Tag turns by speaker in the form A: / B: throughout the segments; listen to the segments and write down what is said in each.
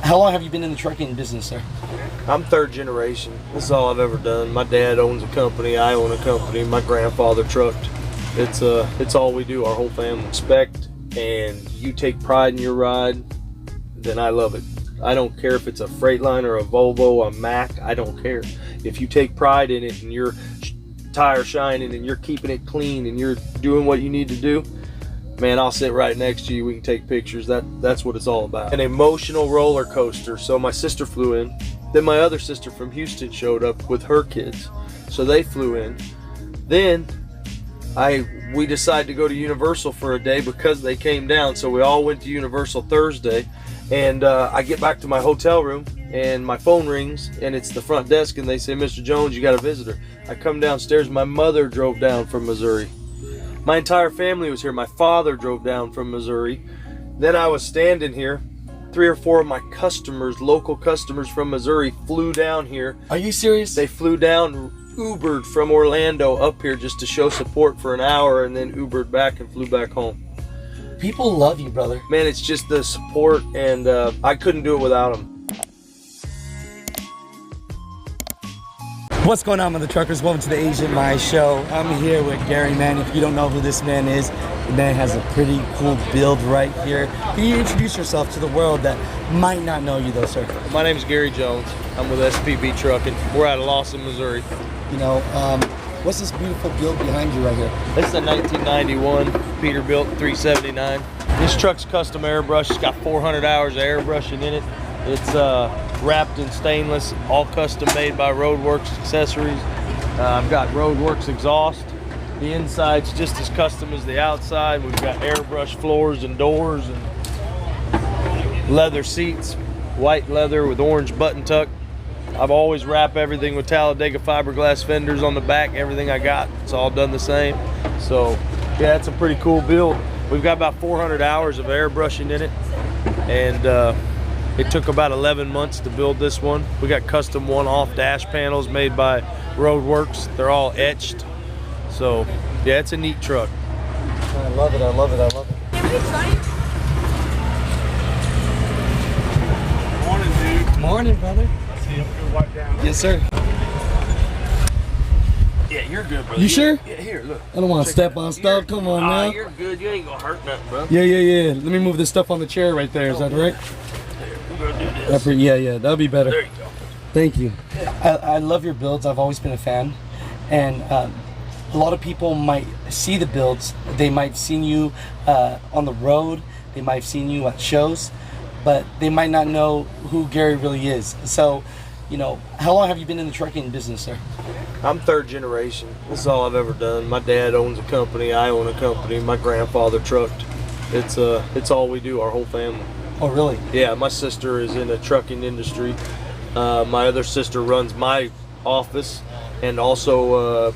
A: How long have you been in the trucking business, sir?
B: I'm third generation. This is all I've ever done. My dad owns a company. I own a company. My grandfather trucked. It's all we do. Our whole family. Respect, and you take pride in your ride, then I love it. I don't care if it's a Freightliner, a Volvo, a Mack. I don't care. If you take pride in it and your tire shining and you're keeping it clean and you're doing what you need to do, man, I'll sit right next to you. We can take pictures. That's what it's all about. An emotional roller coaster. So my sister flew in. Then my other sister from Houston showed up with her kids. So they flew in. Then we decided to go to Universal for a day because they came down. So we all went to Universal Thursday. And I get back to my hotel room and my phone rings and it's the front desk and they say, "Mr. Jones, you got a visitor." I come downstairs. My mother drove down from Missouri. My entire family was here. My father drove down from Missouri. Then I was standing here. 3 or 4 of my customers, local customers from Missouri, flew down here.
A: Are you serious?
B: They flew down, Ubered from Orlando up here just to show support for an hour, and then Ubered back and flew back home.
A: People love you, brother.
B: Man, it's just the support, and I couldn't do it without them.
A: What's going on, mother truckers? Welcome to the Agent My Show. I'm here with Gary, man. If you don't know who this man is, the man has a pretty cool build right here. Can you introduce yourself to the world that might not know you though, sir?
B: My name is Gary Jones. I'm with SPB Trucking. We're out of Lawson, Missouri.
A: You know, what's this beautiful build behind you right here?
B: This is a 1991 Peterbilt 379. This truck's custom airbrush. It's got 400 hours of airbrushing in it. It's wrapped in stainless, all custom made by Roadworks Accessories. I've got Roadworks exhaust. The inside's just as custom as the outside. We've got airbrush floors and doors and leather seats, white leather with orange button tuck. I've always wrapped everything with Talladega fiberglass fenders on the back. Everything I got, it's all done the same. So yeah, it's a pretty cool build. We've got about 400 hours of airbrushing in it, and it took about 11 months to build this one. We got custom one-off dash panels made by Roadworks. They're all etched. So yeah, it's a neat truck.
A: I love it, I love it, I love it.
C: Morning, dude.
A: Morning, brother.
C: See you wipe down.
A: Yes, sir.
B: Yeah, you're good, brother.
A: You sure?
B: Yeah, here, look.
A: I don't want to step on stuff. Come on now.
B: You're good. You ain't gonna hurt nothing, bro.
A: Yeah. Let me move this stuff on the chair right there. Is that right?
B: We're gonna do this.
A: Yeah, that'll be better.
B: There you go.
A: Thank you. I love your builds. I've always been a fan. And a lot of people might see the builds. They might have seen you on the road. They might have seen you at shows. But they might not know who Gary really is. So, you know, how long have you been in the trucking business, sir?
B: I'm third generation. This is all I've ever done. My dad owns a company. I own a company. My grandfather trucked. It's all we do. Our whole family.
A: Oh, really?
B: Yeah, my sister is in the trucking industry. My other sister runs my office and also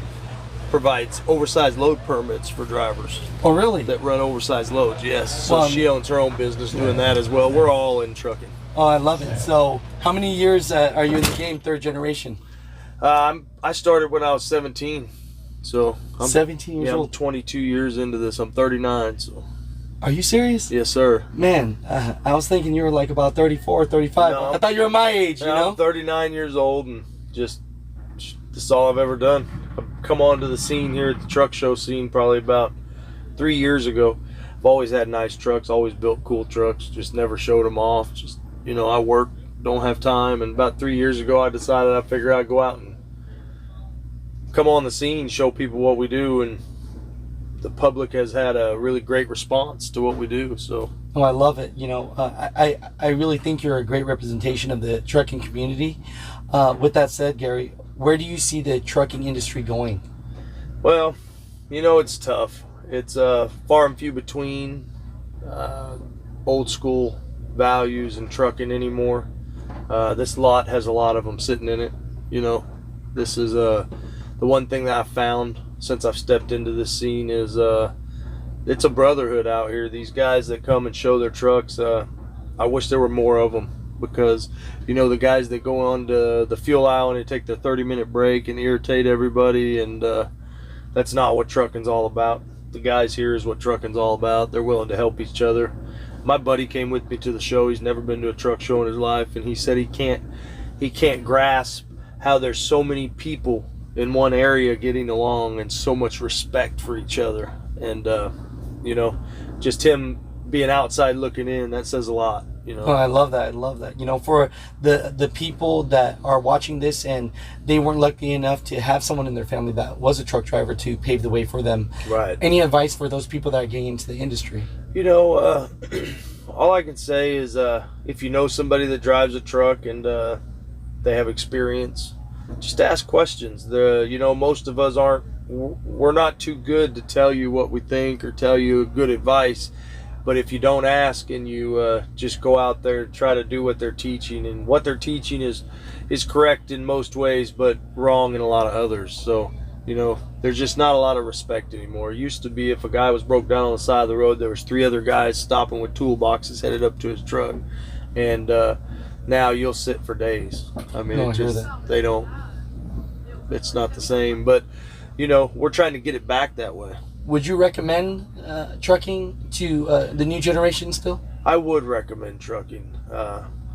B: provides oversized load permits for drivers.
A: Oh, really?
B: That run oversized loads, yes. So
A: Well,
B: she owns her own business doing that as well. We're all in trucking.
A: Oh, I love it. So how many years are you in the game, third generation?
B: I started when I was 17. So I'm
A: 17 years
B: I'm
A: old?
B: 22 years into this. I'm 39, so.
A: Are you serious?
B: Yes, sir.
A: Man, I was thinking you were like about 34, 35.
B: No.
A: I thought you were my age, you know?
B: I'm 39 years old, and just this is all I've ever done. I've come onto the scene here at the truck show scene probably about 3 years ago. I've always had nice trucks, always built cool trucks, just never showed them off. Just, you know, I work, don't have time, and about 3 years ago I decided I figured I'd go out and come on the scene, show people what we do, and the public has had a really great response to what we do. So
A: Oh, I love it. You know, I really think you're a great representation of the trucking community. With that said, Gary, where do you see the trucking industry going?
B: well, you know, it's tough. It's far and few between old school values in trucking anymore. This lot has a lot of them sitting in it. You know, this is the one thing that I've found since I've stepped into this scene is it's a brotherhood out here. These guys that come and show their trucks, I wish there were more of them, because you know, the guys that go on to the fuel aisle and they take their 30-minute break and irritate everybody, and that's not what trucking's all about. The guys here is what trucking's all about. They're willing to help each other. My buddy came with me to the show. He's never been to a truck show in his life, and he said he can't grasp how there's so many people in one area getting along and so much respect for each other. And you know, just him being outside looking in, that says a lot. You know.
A: Oh, I love that. I love that. You know, for the people that are watching this and they weren't lucky enough to have someone in their family that was a truck driver to pave the way for them.
B: Right.
A: Any advice for those people that are getting into the industry?
B: You know, all I can say is if you know somebody that drives a truck and they have experience, just ask questions. You know, most of us we're not too good to tell you what we think or tell you good advice. But if you don't ask and you just go out there and try to do what they're teaching, and what they're teaching is correct in most ways, but wrong in a lot of others. So, you know, there's just not a lot of respect anymore. It used to be if a guy was broke down on the side of the road, there was 3 other guys stopping with toolboxes headed up to his truck. And now you'll sit for days. I mean, it's not the same. But, you know, we're trying to get it back that way.
A: Would you recommend trucking to the new generation still?
B: I would recommend trucking.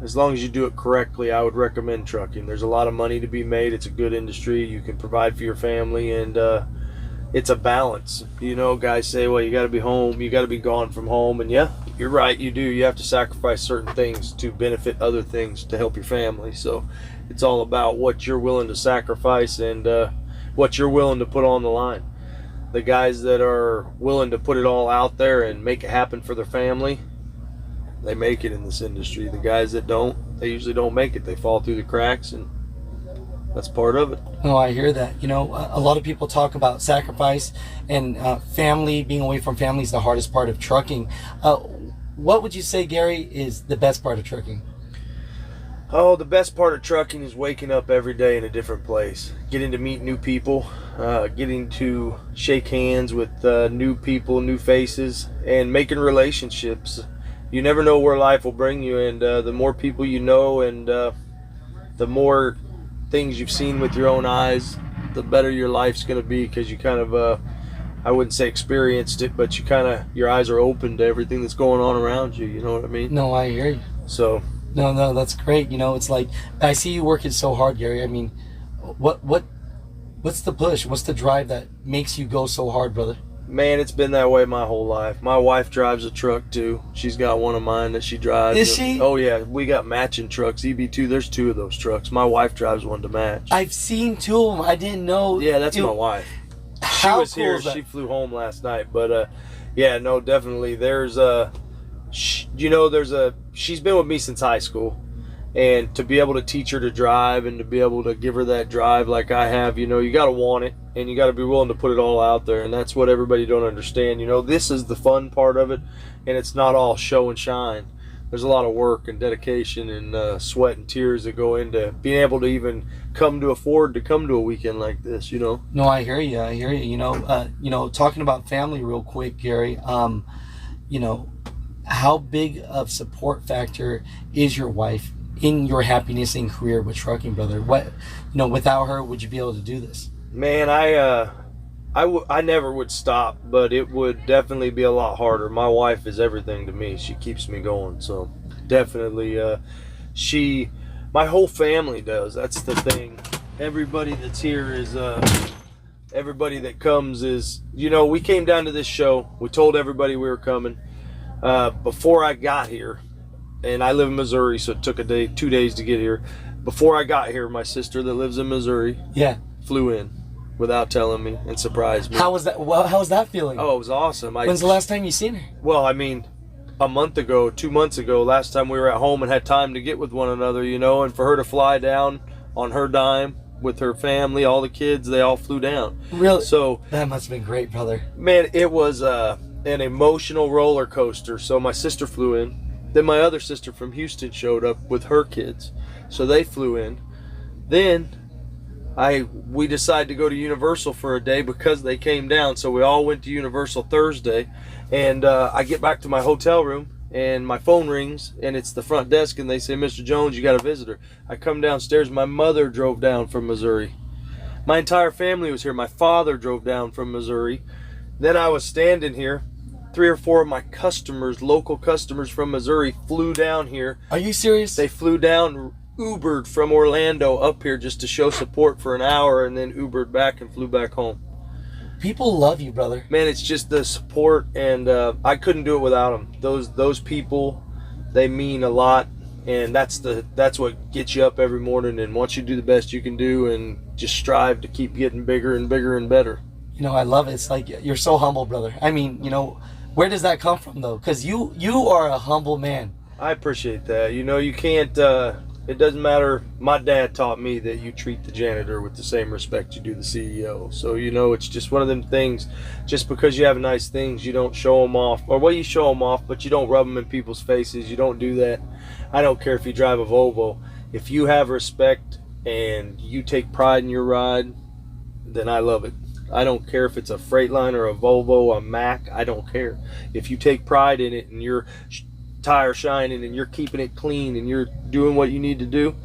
B: As long as you do it correctly, I would recommend trucking. There's a lot of money to be made. It's a good industry. You can provide for your family, and it's a balance. You know, guys say, well, you got to be home. You got to be gone from home. And yeah, you're right. You do. You have to sacrifice certain things to benefit other things to help your family. So it's all about what you're willing to sacrifice and what you're willing to put on the line. The guys that are willing to put it all out there and make it happen for their family, they make it in this industry. The guys that don't, they usually don't make it. They fall through the cracks, and that's part of it.
A: Oh, I hear that. You know, a lot of people talk about sacrifice and family. Being away from family is the hardest part of trucking. What would you say, Gary, is the best part of trucking?
B: Oh, the best part of trucking is waking up every day in a different place, getting to meet new people, getting to shake hands with new people, new faces, and making relationships. You never know where life will bring you, and the more people you know and the more things you've seen with your own eyes, the better your life's going to be, because you kind of, I wouldn't say experienced it, but your eyes are open to everything that's going on around you, you know what I mean?
A: No, I hear you.
B: So...
A: No, that's great. You know, it's like, I see you working so hard, Gary. I mean, what's the push? What's the drive that makes you go so hard, brother?
B: Man, it's been that way my whole life. My wife drives a truck too. She's got one of mine that she drives.
A: Is she?
B: Oh yeah, we got matching trucks. EB2, there's 2 of those trucks. My wife drives one to match.
A: I've seen 2 of them. I didn't know.
B: Yeah, that's my wife. She
A: How
B: was
A: cool
B: here.
A: is that?
B: She flew home last night. But yeah, no, definitely. There's she's been with me since high school. And to be able to teach her to drive and to be able to give her that drive like I have, you know, you got to want it and you got to be willing to put it all out there. And that's what everybody don't understand. You know, this is the fun part of it, and it's not all show and shine. There's a lot of work and dedication and sweat and tears that go into being able to even afford to come to a weekend like this, you know.
A: No, I hear you. You know, talking about family real quick, Gary, you know, how big of support factor is your wife in your happiness and career with trucking, brother? What, you know, without her, would you be able to do this?
B: Man, I never would stop, but it would definitely be a lot harder. My wife is everything to me. She keeps me going. So definitely, my whole family does. That's the thing. Everybody that's here is, everybody that comes is, you know, we came down to this show. We told everybody we were coming. Before I got here, and I live in Missouri, so it took 2 days to get here. Before I got here, my sister that lives in Missouri flew in without telling me and surprised me.
A: How was that? Well, how was that feeling?
B: Oh, it was awesome.
A: When's the last time you seen her?
B: Well, I mean, a month ago, 2 months ago, last time we were at home and had time to get with one another, you know, and for her to fly down on her dime with her family, all the kids, they all flew down.
A: Really?
B: So
A: that must have been great, brother.
B: Man, it was an emotional roller coaster. So my sister flew in. Then my other sister from Houston showed up with her kids. So they flew in. Then we decided to go to Universal for a day because they came down. So we all went to Universal Thursday. And I get back to my hotel room and my phone rings and it's the front desk and they say, Mr. Jones, you got a visitor. I come downstairs. My mother drove down from Missouri. My entire family was here. My father drove down from Missouri. Then I was standing here 3 or 4 of my customers, local customers from Missouri, flew down here.
A: Are you serious?
B: They flew down, Ubered from Orlando up here just to show support for an hour, and then Ubered back and flew back home.
A: People love you, brother.
B: Man, it's just the support, and I couldn't do it without them. Those people, they mean a lot, and that's what gets you up every morning and wants you to do the best you can do, and just strive to keep getting bigger and bigger and better.
A: You know, I love it. It's like you're so humble, brother. I mean, you know, where does that come from, though? Because you are a humble man.
B: I appreciate that. You know, you can't. It doesn't matter. My dad taught me that you treat the janitor with the same respect you do the CEO. So, you know, it's just one of them things. Just because you have nice things, you don't show them off. Or, well, you show them off, but you don't rub them in people's faces. You don't do that. I don't care if you drive a Volvo. If you have respect and you take pride in your ride, then I love it. I don't care if it's a Freightliner, a Volvo, a Mack. I don't care. If you take pride in it and you're tire shining and you're keeping it clean and you're doing what you need to do,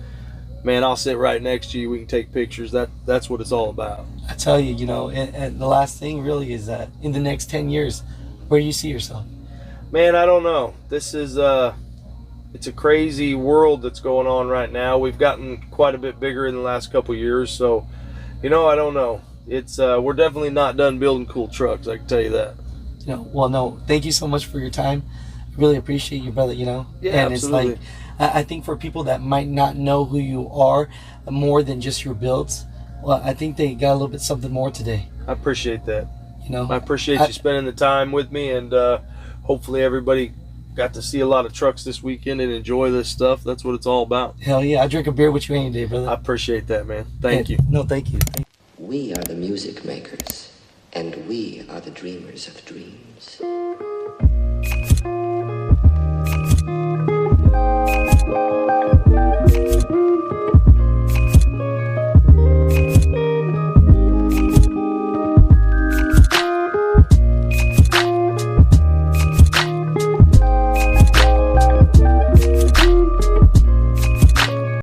B: man, I'll sit right next to you. We can take pictures. That's what it's all about.
A: I tell you, you know, and the last thing really is that in the next 10 years, where do you see yourself?
B: Man, I don't know. This is it's a crazy world that's going on right now. We've gotten quite a bit bigger in the last couple of years, so, you know, I don't know. It's we're definitely not done building cool trucks, I can tell you that.
A: You know, well, no, thank you so much for your time. Really appreciate you, brother, you know.
B: Yeah,
A: and
B: absolutely.
A: It's like, I think for people that might not know who you are more than just your builds, well, I think they got a little bit something more today.
B: I appreciate that.
A: You know,
B: I appreciate you spending the time with me, and hopefully everybody got to see a lot of trucks this weekend and enjoy this stuff. That's what it's all about.
A: Hell yeah, I drink a beer with you any day, brother.
B: I appreciate that, man. Thank you.
A: No, thank you.
D: We are the music makers, and we are the dreamers of dreams.